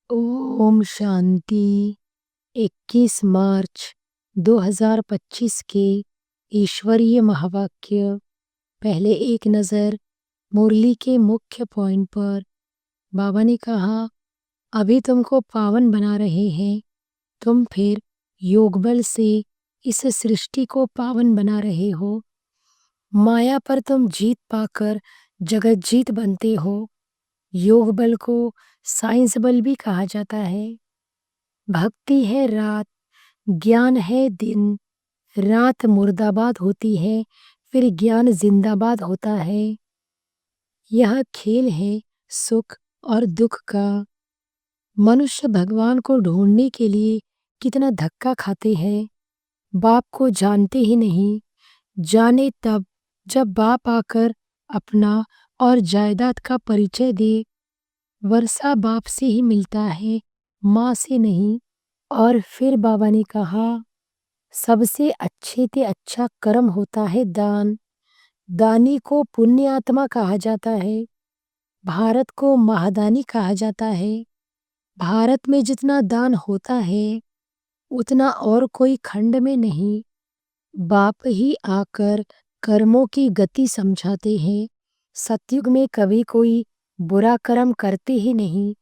ओम शांति। 21 मार्च 2025 के ईश्वरीय महावाक्य। पहले एक नज़र मुरली के मुख्य पॉइंट पर। बाबा ने कहा, अभी तुमको पावन बना रहे हैं, तुम फिर योग बल से इस सृष्टि को पावन बना रहे हो। माया पर तुम जीत पाकर जगत जीत बनते हो। योग बल को साइंस बल भी कहा जाता है। भक्ति है रात, ज्ञान है दिन। रात मुर्दाबाद होती है, फिर ज्ञान जिंदाबाद होता है। यह खेल है सुख और दुख का। मनुष्य भगवान को ढूंढने के लिए कितना धक्का खाते हैं। बाप को जानते ही नहीं। जाने तब जब बाप आकर अपना और जायदाद का परिचय दे। वर्षा बाप से ही मिलता है, माँ से नहीं। और फिर बाबा ने कहा, सबसे अच्छे ते अच्छा कर्म होता है दान। दानी को पुण्य आत्मा कहा जाता है। भारत को महादानी कहा जाता है। भारत में जितना दान होता है उतना और कोई खंड में नहीं। बाप ही आकर कर्मों की गति समझाते हैं। सतयुग में कभी कोई बुरा कर्म करते ही नहीं।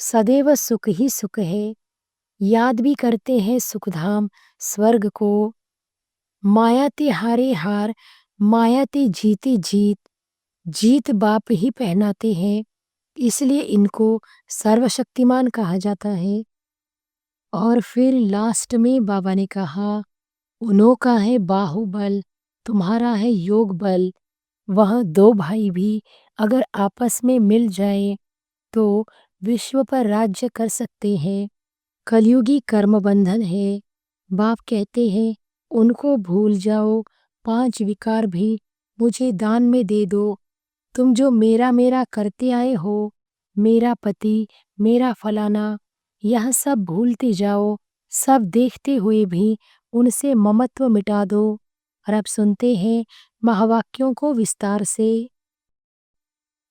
सदैव सुख ही सुख है। याद भी करते हैं सुखधाम स्वर्ग को। माया ते हारे हार, माया ते जीते जीत। जीत बाप ही पहनाते हैं, इसलिए इनको सर्वशक्तिमान कहा जाता है। और फिर लास्ट में बाबा ने कहा, उन्हों का है बाहुबल, तुम्हारा है योग बल। वह दो भाई भी अगर आपस में मिल जाए तो विश्व पर राज्य कर सकते हैं। कलयुगी कर्म बंधन है। बाप कहते हैं, उनको भूल जाओ। 5 विकार भी मुझे दान में दे दो। तुम जो मेरा मेरा करते आए हो, मेरा पति, मेरा फलाना, यह सब भूलते जाओ। सब देखते हुए भी उनसे ममत्व मिटा दो। और अब सुनते हैं महावाक्यों को विस्तार से।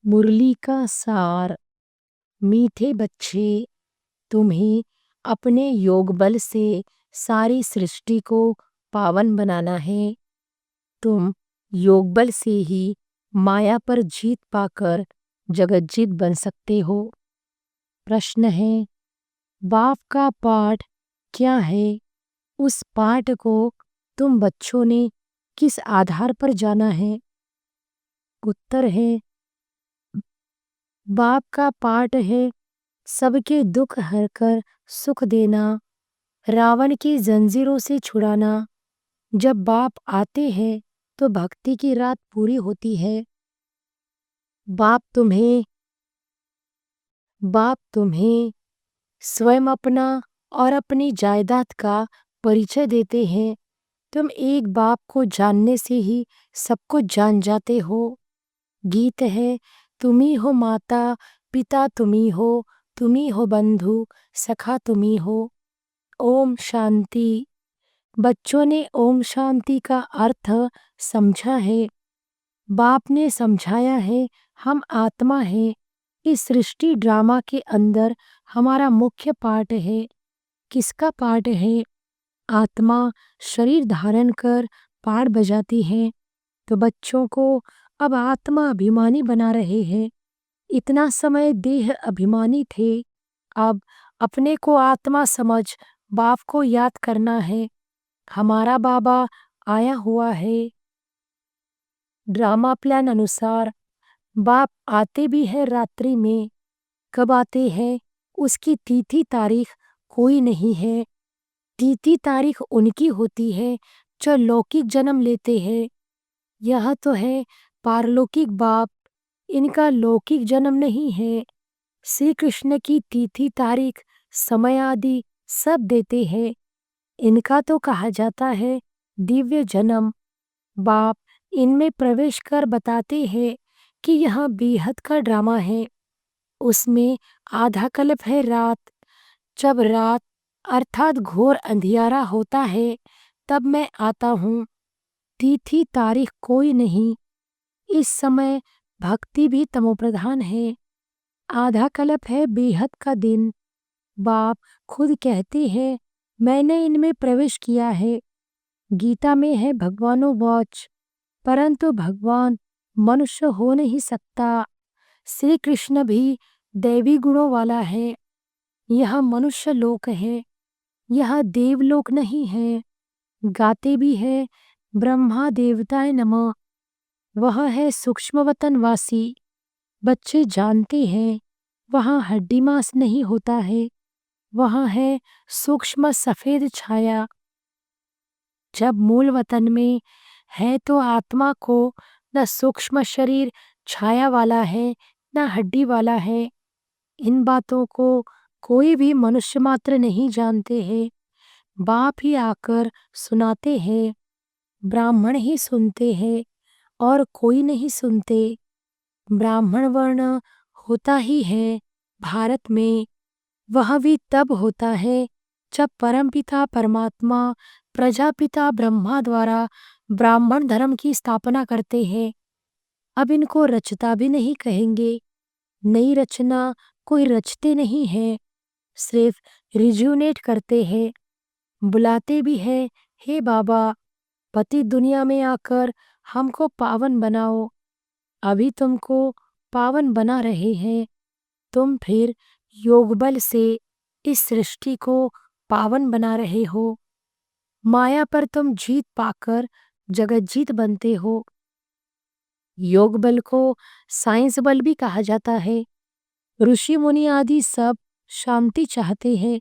मुरली का सार। मीठे बच्चे, तुम्हें अपने योग बल से सारी सृष्टि को पावन बनाना है। तुम योग बल से ही माया पर जीत पाकर जगत जीत बन सकते हो। प्रश्न है, बाप का पाठ क्या है? उस पाठ को तुम बच्चों ने किस आधार पर जाना है? उत्तर है, बाप का पाठ है सबके दुख हरकर सुख देना, रावण की जंजीरों से छुड़ाना। जब बाप आते हैं तो भक्ति की रात पूरी होती है। बाप तुम्हें स्वयं अपना और अपनी जायदाद का परिचय देते हैं। तुम एक बाप को जानने से ही सब कुछ जान जाते हो। गीत है, तुम्ही हो माता, पिता तुम्ही हो बंधु, सखा तुम्ही हो। ओम शांति। बच्चों ने ओम शांति का अर्थ समझा है। बाप ने समझाया है, हम आत्मा हैं। इस सृष्टि ड्रामा के अंदर हमारा मुख्य पार्ट है। किसका पार्ट है? आत्मा शरीर धारण कर पार्ट बजाती है। तो बच्चों को अब आत्मा अभिमानी बना रहे हैं। इतना समय देह अभिमानी थे, अब अपने को आत्मा समझ बाप को याद करना है। हमारा बाबा आया हुआ है। ड्रामा प्लान अनुसार बाप आते भी है रात्रि में। कब आते हैं उसकी तिथि तारीख कोई नहीं है। तिथि तारीख उनकी होती है जो लौकिक जन्म लेते हैं। यह तो है पारलौकिक बाप, इनका लौकिक जन्म नहीं है। श्री कृष्ण की तिथि तारीख समय आदि सब देते हैं। इनका तो कहा जाता है दिव्य जन्म। बाप इनमें प्रवेश कर बताते हैं कि यह बेहद का ड्रामा है। उसमें आधा कल्प है रात। जब रात अर्थात घोर अंधियारा होता है तब मैं आता हूँ। तिथि तारीख कोई नहीं। इस समय भक्ति भी तमोप्रधान है। आधा कल्प है बेहद का दिन। बाप खुद कहते हैं, मैंने इनमें प्रवेश किया है। गीता में है भगवानुवाच, परंतु भगवान मनुष्य हो नहीं सकता। श्री कृष्ण भी दैवी गुणों वाला है। यह मनुष्य लोक है, यह देवलोक नहीं है। गाते भी है ब्रह्मा देवताय नमः। वह है सूक्ष्म वतनवासी। बच्चे जानते हैं वहाँ हड्डी मांस नहीं होता है, वहाँ है सूक्ष्म सफेद छाया। जब मूल वतन में है तो आत्मा को न सूक्ष्म शरीर छाया वाला है न हड्डी वाला है। इन बातों को कोई भी मनुष्य मात्र नहीं जानते हैं। बाप ही आकर सुनाते हैं, ब्राह्मण ही सुनते हैं और कोई नहीं सुनते। ब्राह्मण वर्ण होता ही है भारत में। वह भी तब होता है जब परमपिता परमात्मा प्रजापिता ब्रह्मा द्वारा ब्राह्मण धर्म की स्थापना करते हैं। अब इनको रचता भी नहीं कहेंगे। नई रचना कोई रचते नहीं है, सिर्फ रिज्यूनेट करते हैं। बुलाते भी है, हे बाबा पति दुनिया में आकर हमको पावन बनाओ। अभी तुमको पावन बना रहे हैं, तुम फिर योग बल से इस सृष्टि को पावन बना रहे हो। माया पर तुम जीत पाकर जगत जीत बनते हो। योग बल को साइंस बल भी कहा जाता है। ऋषि मुनि आदि सब शांति चाहते हैं,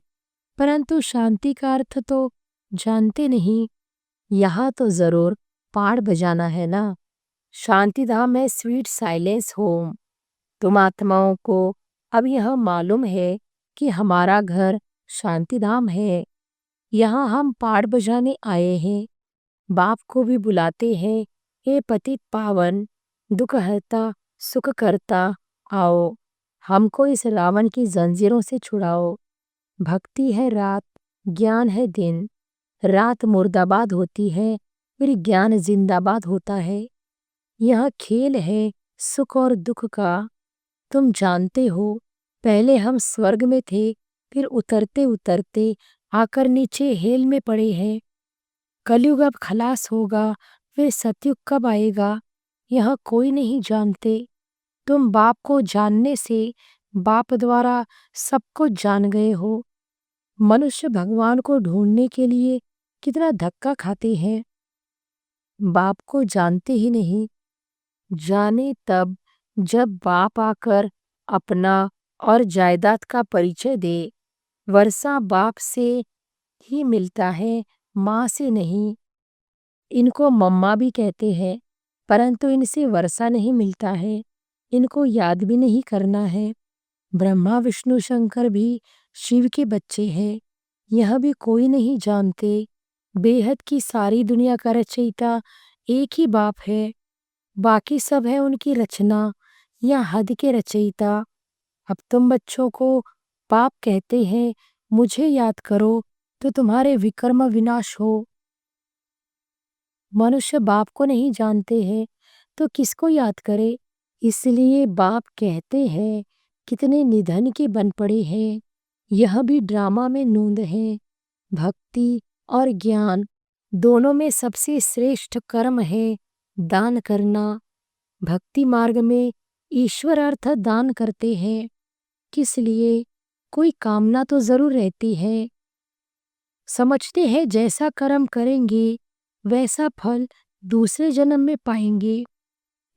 परंतु शांति का अर्थ तो जानते नहीं। यहाँ तो जरूर पाड़ बजाना है ना। शांति धाम है स्वीट साइलेंस होम। तुम आत्माओं को अब यह मालूम है कि हमारा घर शांति धाम है। यहाँ हम पाड़ बजाने आए हैं। बाप को भी बुलाते हैं, हे पतित पावन दुख हरता सुख करता, आओ हमको इस रावण की जंजीरों से छुड़ाओ। भक्ति है रात, ज्ञान है दिन। रात मुर्दाबाद होती है, फिर ज्ञान जिंदाबाद होता है। यह खेल है सुख और दुख का। तुम जानते हो पहले हम स्वर्ग में थे, फिर उतरते उतरते आकर नीचे हेल में पड़े हैं। कलयुग अब खलास होगा, फिर सतयुग कब आएगा यह कोई नहीं जानते। तुम बाप को जानने से बाप द्वारा सब कुछ जान गए हो। मनुष्य भगवान को ढूंढने के लिए कितना धक्का खाते हैं, बाप को जानते ही नहीं। जाने तब जब बाप आकर अपना और जायदाद का परिचय दे। वर्षा बाप से ही मिलता है, माँ से नहीं। इनको मम्मा भी कहते हैं, परंतु इनसे वर्षा नहीं मिलता है। इनको याद भी नहीं करना है। ब्रह्मा विष्णु शंकर भी शिव के बच्चे हैं, यह भी कोई नहीं जानते। बेहद की सारी दुनिया का रचयिता एक ही बाप है, बाकी सब है उनकी रचना या हद के रचयिता। अब तुम बच्चों को बाप कहते हैं, मुझे याद करो तो तुम्हारे विकर्म विनाश हो। मनुष्य बाप को नहीं जानते हैं तो किसको याद करे। इसलिए बाप कहते हैं, कितने निधन के बन पड़े हैं। यह भी ड्रामा में नूंद है। भक्ति और ज्ञान दोनों में सबसे श्रेष्ठ कर्म है दान करना। भक्ति मार्ग में ईश्वर अर्थ दान करते हैं। किस लिए? कोई कामना तो जरूर रहती है। समझते हैं जैसा कर्म करेंगे वैसा फल दूसरे जन्म में पाएंगे।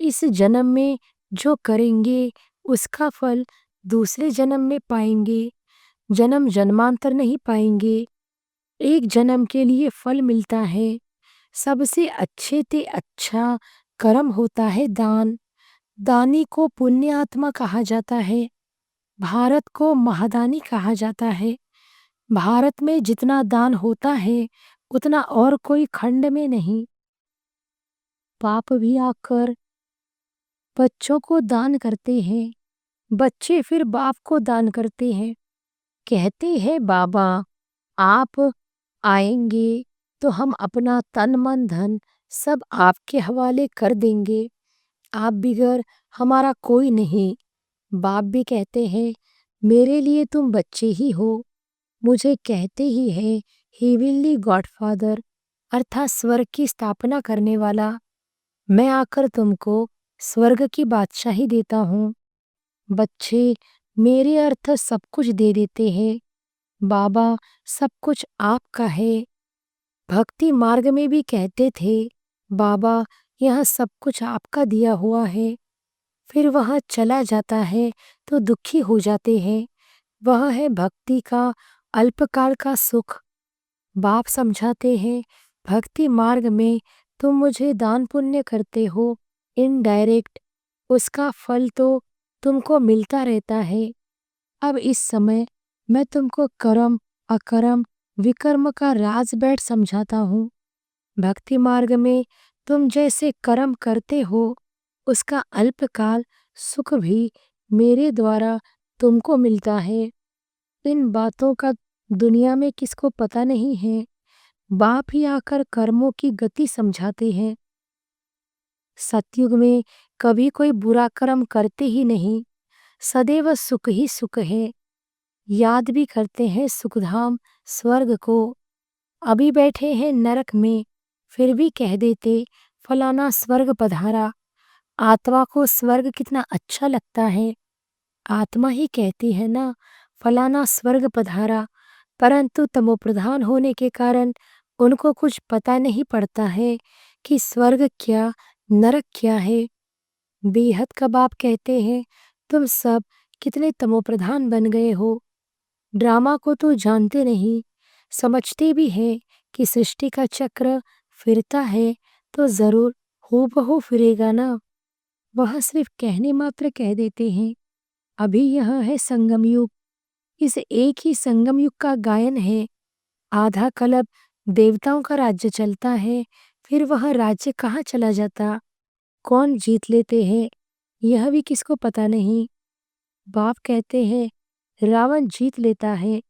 इस जन्म में जो करेंगे उसका फल दूसरे जन्म में पाएंगे। जन्म जन्मांतर नहीं पाएंगे। एक जन्म के लिए फल मिलता है। सबसे अच्छे ते अच्छा कर्म होता है दान। दानी को पुण्य आत्मा कहा जाता है। भारत को महादानी कहा जाता है। भारत में जितना दान होता है उतना और कोई खंड में नहीं। बाप भी आकर बच्चों को दान करते हैं, बच्चे फिर बाप को दान करते हैं। कहते हैं बाबा आप आएंगे तो हम अपना तन मन धन सब आपके हवाले कर देंगे। आप बिगर हमारा कोई नहीं। बाप भी कहते हैं मेरे लिए तुम बच्चे ही हो। मुझे कहते ही है हेवनली गॉडफादर अर्थात स्वर्ग की स्थापना करने वाला। मैं आकर तुमको स्वर्ग की बादशाही देता हूँ। बच्चे मेरे अर्थ सब कुछ दे देते हैं। बाबा सब कुछ आपका है। भक्ति मार्ग में भी कहते थे बाबा यह सब कुछ आपका दिया हुआ है। फिर वह चला जाता है तो दुखी हो जाते हैं। वह है भक्ति का अल्पकाल का सुख। बाप समझाते हैं भक्ति मार्ग में तुम मुझे दान पुण्य करते हो इनडायरेक्ट, उसका फल तो तुमको मिलता रहता है। अब इस समय मैं तुमको कर्म अकर्म विकर्म का राज बैठ समझाता हूँ। भक्ति मार्ग में तुम जैसे कर्म करते हो उसका अल्पकाल सुख भी मेरे द्वारा तुमको मिलता है। इन बातों का दुनिया में किसको पता नहीं है। बाप ही आकर कर्मों की गति समझाते हैं। सतयुग में कभी कोई बुरा कर्म करते ही नहीं, सदैव सुख ही सुख है। याद भी करते हैं सुखधाम स्वर्ग को। अभी बैठे हैं नरक में, फिर भी कह देते फलाना स्वर्ग पधारा। आत्मा को स्वर्ग कितना अच्छा लगता है। आत्मा ही कहती है ना फलाना स्वर्ग पधारा, परंतु तमोप्रधान होने के कारण उनको कुछ पता नहीं पड़ता है कि स्वर्ग क्या नरक क्या है। बेहद का बाप कहते हैं तुम सब कितने तमोप्रधान बन गए हो। ड्रामा को तो जानते नहीं, समझते भी हैं कि सृष्टि का चक्र फिरता है तो जरूर हूबहू फिरेगा ना। वह सिर्फ कहने मात्र कह देते हैं। अभी यह है संगम युग। इस एक ही संगम युग का गायन है। आधा कल्प देवताओं का राज्य चलता है, फिर वह राज्य कहाँ चला जाता, कौन जीत लेते हैं, यह भी किसको पता नहीं। बाप कहते हैं रावण जीत लेता है।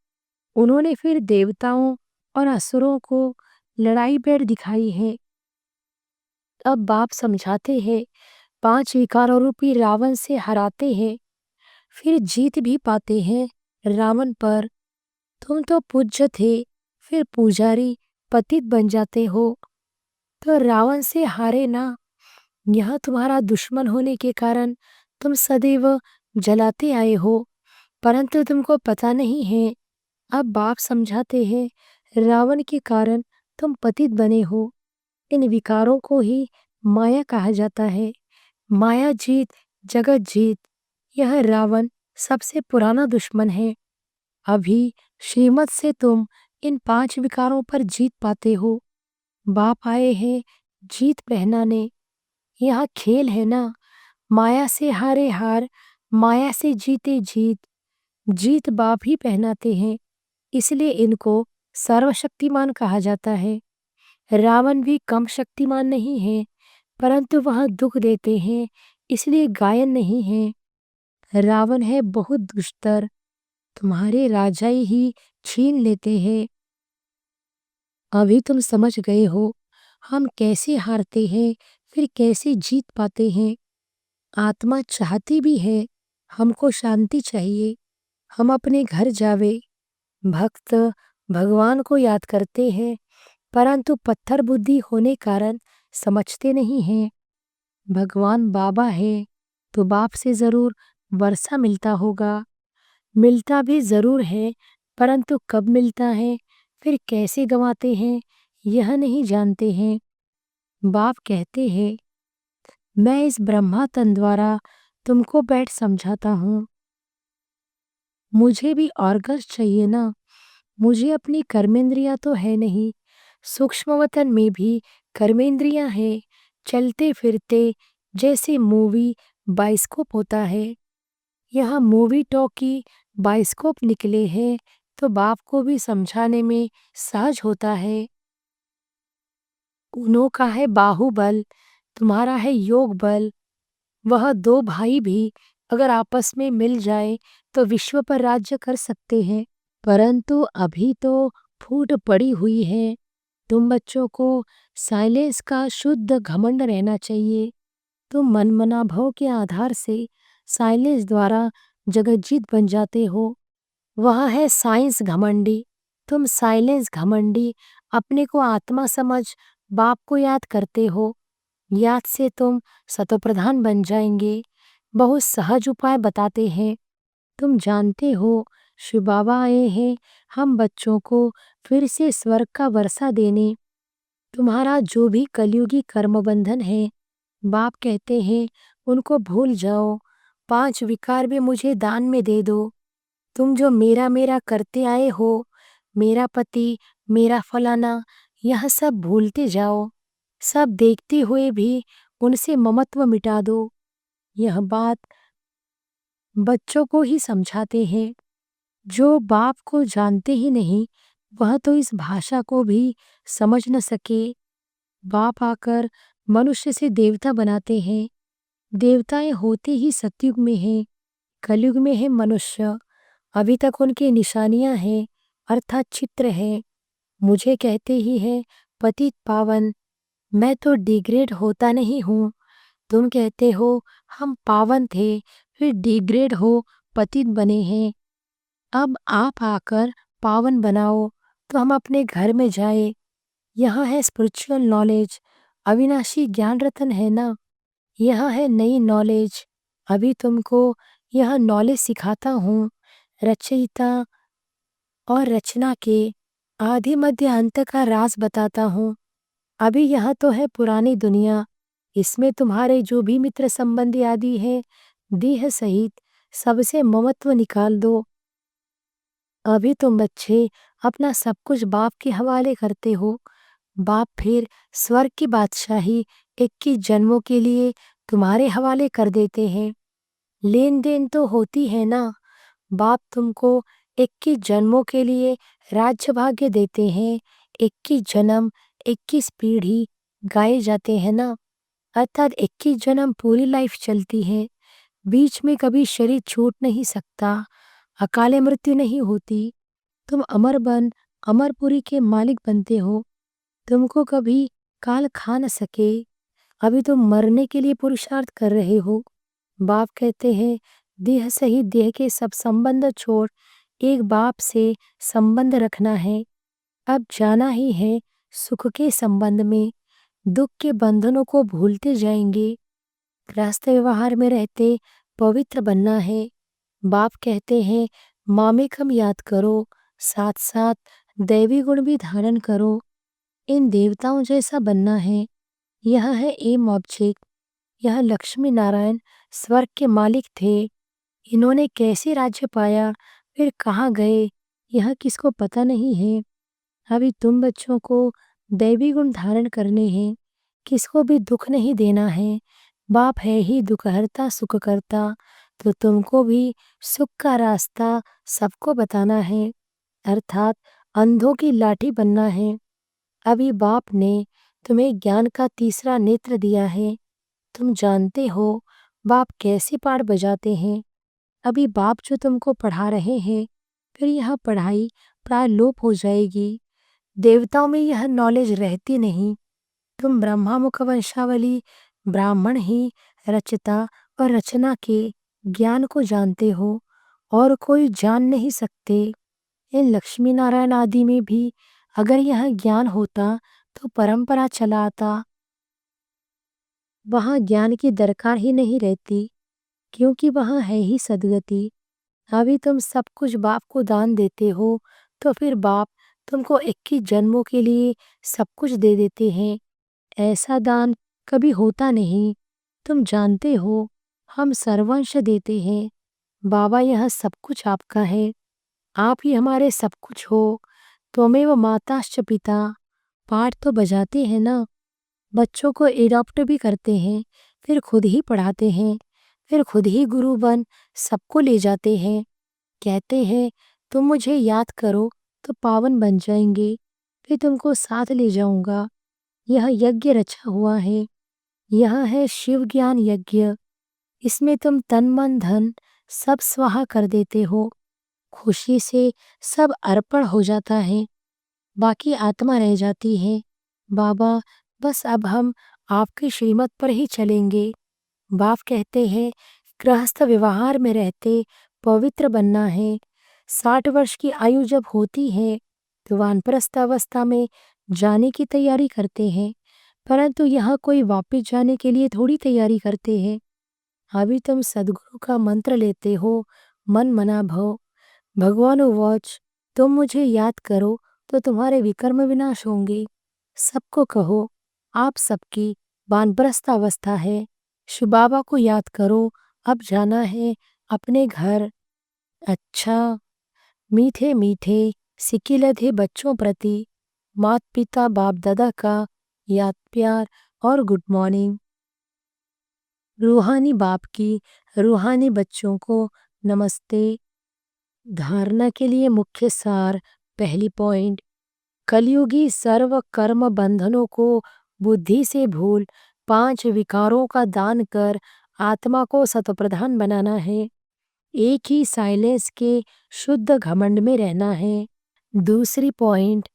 उन्होंने फिर देवताओं और असुरों को लड़ाई बैठ दिखाई है। अब बाप समझाते हैं 5 विकारों रूपी रावण से हराते हैं, फिर जीत भी पाते हैं रावण पर। तुम तो पूज्य थे, फिर पुजारी पतित बन जाते हो तो रावण से हारे ना। यह तुम्हारा दुश्मन होने के कारण तुम सदैव जलाते आए हो, परंतु तुमको पता नहीं है। अब बाप समझाते हैं रावण के कारण तुम पतित बने हो। इन विकारों को ही माया कहा जाता है। माया जीत जगत जीत, यह रावण सबसे पुराना दुश्मन है। अभी श्रीमत से तुम इन 5 विकारों पर जीत पाते हो। बाप आए हैं जीत पहनाने। यह खेल है ना, माया से हारे हार, माया से जीते जीत। जीत बाप ही पहनाते हैं, इसलिए इनको सर्वशक्तिमान कहा जाता है। रावण भी कम शक्तिमान नहीं है, परंतु वह दुख देते हैं, इसलिए गायन नहीं है। रावण है बहुत दुष्टर, तुम्हारे राजाई ही छीन लेते हैं। अभी तुम समझ गए हो हम कैसे हारते हैं फिर कैसे जीत पाते हैं। आत्मा चाहती भी है हमको शांति चाहिए, हम अपने घर जावे। भक्त भगवान को याद करते हैं, परंतु पत्थर बुद्धि होने कारण समझते नहीं हैं। भगवान बाबा है तो बाप से जरूर वर्षा मिलता होगा। मिलता भी जरूर है, परंतु कब मिलता है फिर कैसे गंवाते हैं यह नहीं जानते हैं। बाप कहते हैं मैं इस ब्रह्मा तन द्वारा तुमको बैठ समझाता हूँ। मुझे भी ऑर्गन्स चाहिए ना। मुझे अपनी कर्मेंद्रियां तो है नहीं, सूक्ष्म वतन में भी कर्मेंद्रियां हैं। चलते फिरते जैसे मूवी बाइस्कोप होता है, यहाँ मूवी टॉकी बाइस्कोप निकले हैं तो बाप को भी समझाने में सहज होता है। उन्हों का है बाहुबल, तुम्हारा है योग बल। वह 2 भाई भी अगर आपस में मिल जाए तो विश्व पर राज्य कर सकते हैं, परंतु अभी तो फूट पड़ी हुई है। तुम बच्चों को साइलेंस का शुद्ध घमंड रहना चाहिए। तुम मनमना भाव के आधार से साइलेंस द्वारा जगज्जीत बन जाते हो। वह है साइंस घमंडी, तुम साइलेंस घमंडी, अपने को आत्मा समझ बाप को याद करते हो। याद से तुम सतोप्रधान बन जाएंगे। बहुत सहज उपाय बताते हैं। तुम जानते हो शिव बाबा आए हैं हम बच्चों को फिर से स्वर्ग का वर्षा देने। तुम्हारा जो भी कलयुगी कर्म बंधन है, बाप कहते हैं उनको भूल जाओ। 5 विकार भी मुझे दान में दे दो। तुम जो मेरा मेरा करते आए हो, मेरा पति, मेरा फलाना, यह सब भूलते जाओ। सब देखते हुए भी उनसे ममत्व मिटा दो। यह बात बच्चों को ही समझाते हैं। जो बाप को जानते ही नहीं, वह तो इस भाषा को भी समझ न सके। बाप आकर मनुष्य से देवता बनाते हैं। देवताएं होते ही सतयुग में हैं, कलयुग में है मनुष्य। अभी तक उनकी निशानियां हैं, अर्थात चित्र है। मुझे कहते ही है पतित पावन। मैं तो डिग्रेड होता नहीं हूँ। तुम कहते हो हम पावन थे, फिर डिग्रेड हो पतित बने हैं। अब आप आकर पावन बनाओ तो हम अपने घर में जाए। यह है स्पिरिचुअल नॉलेज, अविनाशी ज्ञान रतन है ना। यह है नई नॉलेज। अभी तुमको यह नॉलेज सिखाता हूँ। रचयिता और रचना के आदि मध्य अंत का राज बताता हूँ। अभी यह तो है पुरानी दुनिया। इसमें तुम्हारे जो भी मित्र संबंधी आदि है, देह सहित सबसे ममत्व निकाल दो। अभी तुम बच्चे अपना सब कुछ बाप के हवाले करते हो। बाप फिर स्वर्ग की बादशाही 21 जन्मों के लिए तुम्हारे हवाले कर देते हैं। लेन देन तो होती है ना। बाप तुमको 21 जन्मों के लिए राज्य भाग्य देते हैं। 21 जन्म 21 पीढ़ी गाए जाते हैं ना। अर्थात 21 जन्म पूरी लाइफ चलती है। बीच में कभी शरीर छूट नहीं सकता, अकाले मृत्यु नहीं होती। तुम अमर बन अमरपुरी के मालिक बनते हो। तुमको कभी काल खा न सके। अभी तुम मरने के लिए पुरुषार्थ कर रहे हो। बाप कहते हैं देह सहित देह के सब संबंध छोड़ एक बाप से संबंध रखना है। अब जाना ही है सुख के संबंध में। दुख के बंधनों को भूलते जाएंगे। गृहस्थ व्यवहार में रहते पवित्र बनना है। बाप कहते हैं मामेकम याद करो, साथ साथ दैवी गुण भी धारण करो। इन देवताओं जैसा बनना है। यह है एम ऑब्जेक्ट। यह लक्ष्मी नारायण स्वर्ग के मालिक थे। इन्होंने कैसे राज्य पाया, फिर कहाँ गए, यह किसको पता नहीं है। अभी तुम बच्चों को दैवी गुण धारण करने हैं। किसको भी दुख नहीं देना है। बाप है ही दुखहर्ता सुख करता, तो तुमको भी सुख का रास्ता सबको बताना है। अर्थात अंधों की लाठी बनना है। अभी बाप ने तुम्हें ज्ञान का तीसरा नेत्र दिया है। तुम जानते हो बाप कैसे पाठ बजाते हैं। अभी बाप जो तुमको पढ़ा रहे हैं, फिर यह पढ़ाई प्राय लोप हो जाएगी। देवताओं में यह नॉलेज रहती नहीं। तुम ब्रह्मा मुख वंशावली ब्राह्मण ही रचता और रचना के ज्ञान को जानते हो, और कोई जान नहीं सकते। इन लक्ष्मी नारायण आदि में भी अगर यह ज्ञान होता तो परंपरा चला आता। वहाँ ज्ञान की दरकार ही नहीं रहती, क्योंकि वहाँ है ही सद्गति। अभी तुम सब कुछ बाप को दान देते हो, तो फिर बाप तुमको 21 जन्मों के लिए सब कुछ दे देते हैं। ऐसा दान कभी होता नहीं। तुम जानते हो हम सर्वंश देते हैं। बाबा यह सब कुछ आपका है। आप ही हमारे सब कुछ हो। त्वमेव माताश्च पिता। पाठ तो बजाते हैं ना। बच्चों को एडॉप्ट भी करते हैं, फिर खुद ही पढ़ाते हैं, फिर खुद ही गुरु बन सबको ले जाते हैं। कहते हैं तुम मुझे याद करो तो पावन बन जाएंगे, फिर तुमको साथ ले जाऊंगा। यह यज्ञ रचा हुआ है। यह है शिव ज्ञान यज्ञ। इसमें तुम तन मन धन सब स्वाहा कर देते हो। खुशी से सब अर्पण हो जाता है, बाकी आत्मा रह जाती है। बाबा बस अब हम आपकी श्रीमत पर ही चलेंगे। बाप कहते हैं गृहस्थ व्यवहार में रहते पवित्र बनना है। 60 वर्ष की आयु जब होती है तो वानप्रस्थ अवस्था में जाने की तैयारी करते हैं, परंतु यहाँ कोई वापस जाने के लिए थोड़ी तैयारी करते हैं। अभी तुम सद्गुरु का मंत्र लेते हो, मन मना भव। भगवान उवाच, तुम मुझे याद करो तो तुम्हारे विकर्म विनाश होंगे। सबको कहो, आप सबकी वानप्रस्थ अवस्था है। शिव बाबा को याद करो, अब जाना है अपने घर। अच्छा, मीठे मीठे सिकिलधे बच्चों प्रति मात पिता बाप दादा का याद प्यार और गुड मॉर्निंग। रूहानी बाप की रूहानी बच्चों को नमस्ते। धारणा के लिए मुख्य सार। पहली पॉइंट, कलयुगी सर्व कर्म बंधनों को बुद्धि से भूल 5 विकारों का दान कर आत्मा को सतप्रधान बनाना है। एक ही साइलेंस के शुद्ध घमंड में रहना है। दूसरी पॉइंट,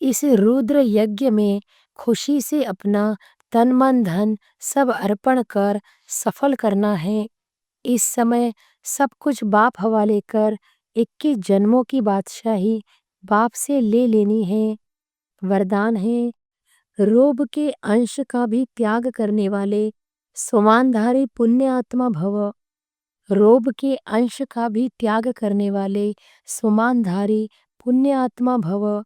इस रुद्र यज्ञ में खुशी से अपना तन मन धन सब अर्पण कर सफल करना है। इस समय सब कुछ बाप हवाले कर 21 जन्मों की बादशाही बाप से ले लेनी है। वरदान है, रोब के अंश का भी त्याग करने वाले सोमानधारी पुण्य आत्मा भव। रोब के अंश का भी त्याग करने वाले सोमानधारी पुण्य आत्मा भव।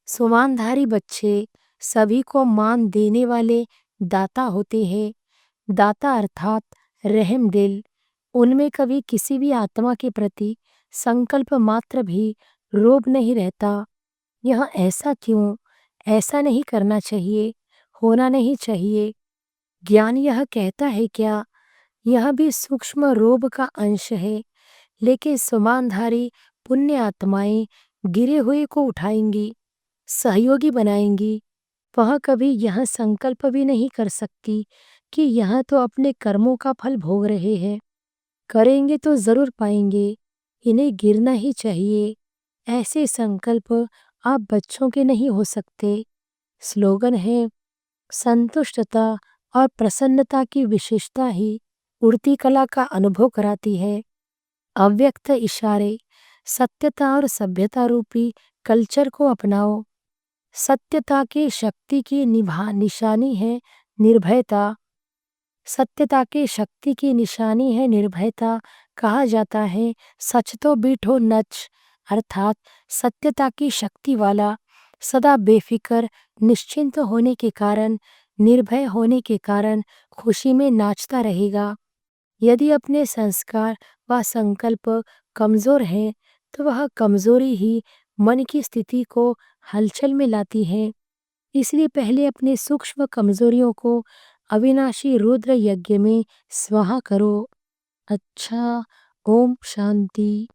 सोमानधारी बच्चे सभी को मान देने वाले दाता होते हैं। दाता अर्थात रहम दिल। उनमें कभी किसी भी आत्मा के प्रति संकल्प मात्र भी रोब नहीं रहता। यह ऐसा क्यों? ऐसा नहीं करना चाहिए, होना नहीं चाहिए। ज्ञान यह कहता है क्या? यह भी सूक्ष्म रोब का अंश है, लेकिन समानधारी पुण्य आत्माएं गिरे हुए को उठाएंगी, सहयोगी बनाएंगी। वह कभी यह संकल्प भी नहीं कर सकती कि यह तो अपने कर्मों का फल भोग रहे हैं, करेंगे तो जरूर पाएंगे, इन्हें गिरना ही चाहिए। ऐसे संकल्प आप बच्चों के नहीं हो सकते। स्लोगन है, संतुष्टता और प्रसन्नता की विशेषता ही उड़ती कला का अनुभव कराती है। अव्यक्त इशारे, सत्यता और सभ्यता रूपी कल्चर को अपनाओ। सत्यता की शक्ति की निशानी है निर्भयता। सत्यता की शक्ति की निशानी है निर्भयता। कहा जाता है, सच तो बीठो नच, अर्थात सत्यता की शक्ति वाला सदा बेफिक्र निश्चिंत होने के कारण, निर्भय होने के कारण खुशी में नाचता रहेगा। यदि अपने संस्कार व संकल्प कमजोर हैं तो वह कमजोरी ही मन की स्थिति को हलचल में लाती है। इसलिए पहले अपने सूक्ष्म कमजोरियों को अविनाशी रुद्र यज्ञ में स्वाहा करो। अच्छा, ओम शांति।